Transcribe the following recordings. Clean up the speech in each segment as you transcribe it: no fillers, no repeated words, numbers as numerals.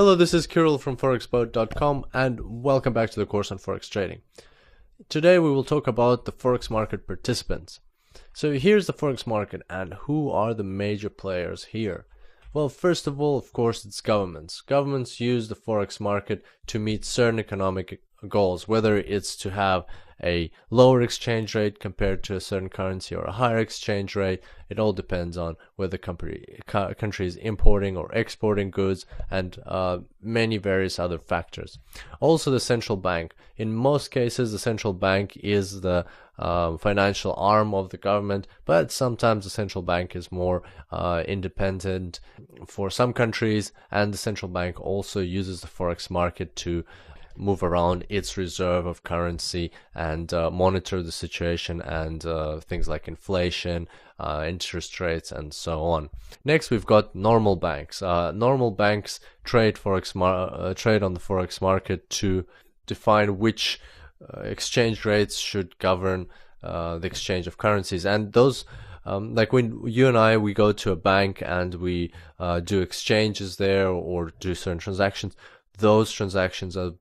Hello, this is Kirill from forexboat.com and welcome back to the course on Forex trading. Today we will talk about the Forex market participants. So here's the Forex market and who are the major players here? Well, first of all, of course, it's governments. Governments use the Forex market to meet certain economic goals, whether it's to have a lower exchange rate compared to a certain currency or a higher exchange rate. It all depends on whether the country is importing or exporting goods and many various other factors. Also, the central bank. In most cases, the central bank is the financial arm of the government, but sometimes the central bank is more independent for some countries, and the central bank also uses the Forex market to move around its reserve of currency and monitor the situation and things like inflation, interest rates, and so on. Next, we've got normal banks. Normal banks trade on the Forex market to define which exchange rates should govern the exchange of currencies. And those, like when you and I, we go to a bank and we do exchanges there or do certain transactions, those transactions are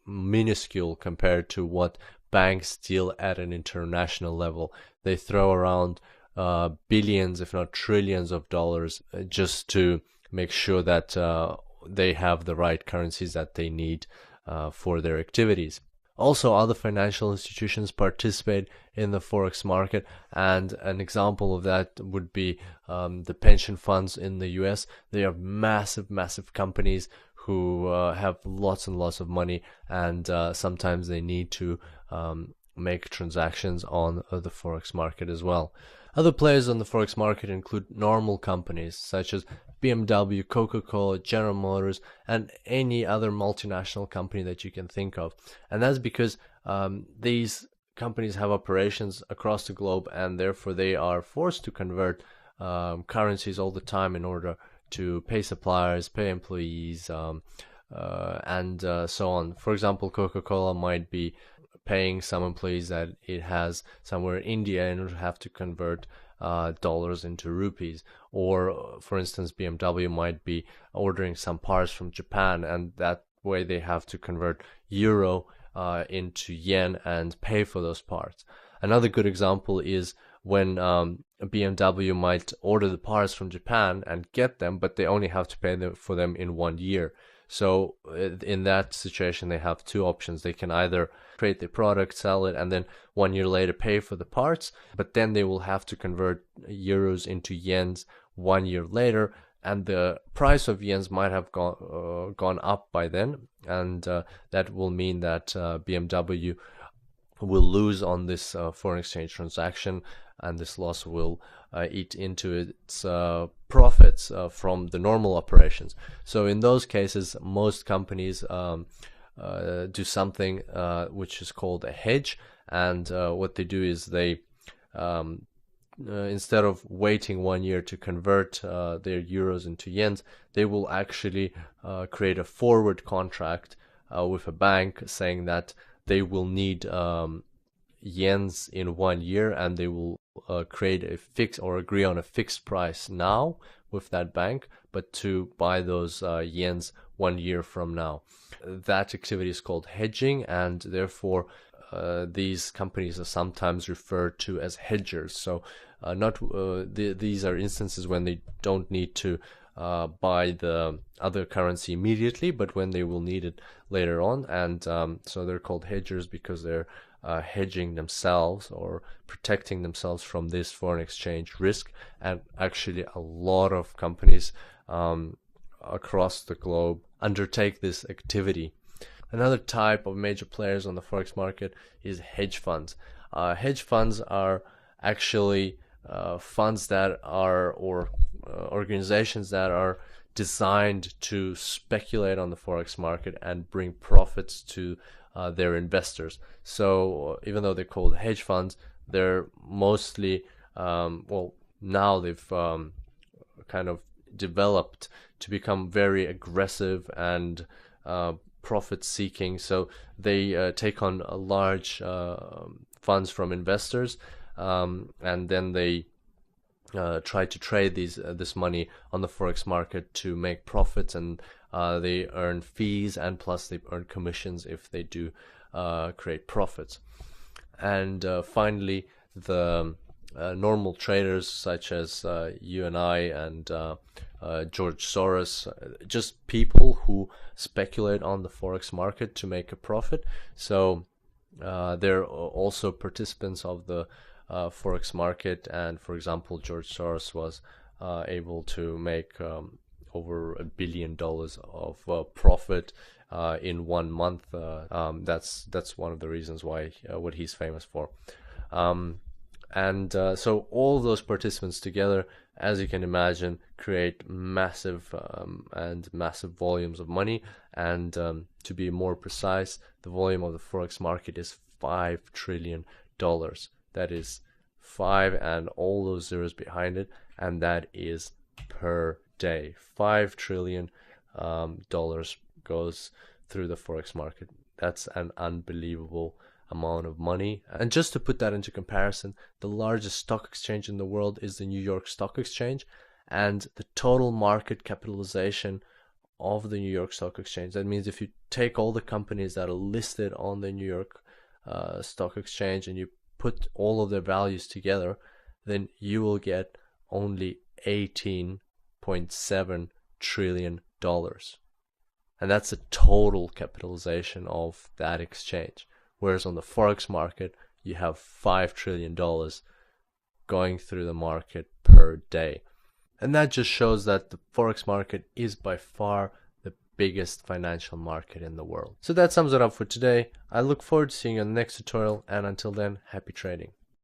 minuscule compared to what banks deal at an international level. They throw around billions, if not trillions of dollars just to make sure that they have the right currencies that they need for their activities. Also, other financial institutions participate in the Forex market, and an example of that would be the pension funds in the US. They are massive companies who have lots and lots of money, and sometimes they need to make transactions on the Forex market as well. Other players on the Forex market include normal companies such as BMW, Coca-Cola, General Motors, and any other multinational company that you can think of. And that's because these companies have operations across the globe, and therefore they are forced to convert currencies all the time in order to pay suppliers, pay employees, and so on. For example, Coca-Cola might be paying some employees that it has somewhere in India and would have to convert dollars into rupees. Or, for instance, BMW might be ordering some parts from Japan, and that way they have to convert euro into yen and pay for those parts. Another good example is when BMW might order the parts from Japan and get them, but they only have to pay for them in 1 year. So in that situation, they have two options. They can either create the product, sell it, and then 1 year later pay for the parts, but then they will have to convert euros into yens 1 year later, and the price of yens might have gone up by then, and that will mean that BMW will lose on this foreign exchange transaction, and this loss will eat into its profits from the normal operations. So in those cases, most companies do something which is called a hedge, and what they do is they instead of waiting 1 year to convert their euros into yens, they will actually create a forward contract with a bank saying that they will need yens in 1 year, and they will create a fix or agree on a fixed price now with that bank, but to buy those yens 1 year from now. That activity is called hedging, and therefore these companies are sometimes referred to as hedgers. So these are instances when they don't need to buy the other currency immediately, but when they will need it later on, and so they're called hedgers because they're hedging themselves or protecting themselves from this foreign exchange risk. And actually a lot of companies across the globe undertake this activity. Another type of major players on the Forex market is hedge funds. Hedge funds are actually funds that are, or organizations that are designed to speculate on the Forex market and bring profits to their investors. So even though they're called hedge funds, they're mostly, now they've kind of developed to become very aggressive and profit seeking. So they take on large funds from investors, and then they try to trade this money on the Forex market to make profits and they earn fees, and plus they earn commissions if they do create profits. And finally, the normal traders such as you and I and George Soros, just people who speculate on the Forex market to make a profit. So they're also participants of the Forex market. And for example, George Soros was able to make over $1 billion of profit in 1 month. That's one of the reasons why what he's famous for. So all those participants together, as you can imagine, create massive volumes of money. And to be more precise, the volume of the Forex market is $5 trillion. That is 5 and all those zeros behind it, and that is per day. $5 trillion goes through the Forex market. That's an unbelievable amount of money. And just to put that into comparison, the largest stock exchange in the world is the New York Stock Exchange, and the total market capitalization of the New York Stock Exchange, that means if you take all the companies that are listed on the New York Stock Exchange and you put all of their values together, then you will get only $18.7 trillion. And that's the total capitalization of that exchange. Whereas on the Forex market, you have $5 trillion going through the market per day. And that just shows that the Forex market is by far the biggest financial market in the world. So that sums it up for today. I look forward to seeing you in the next tutorial, and until then, happy trading.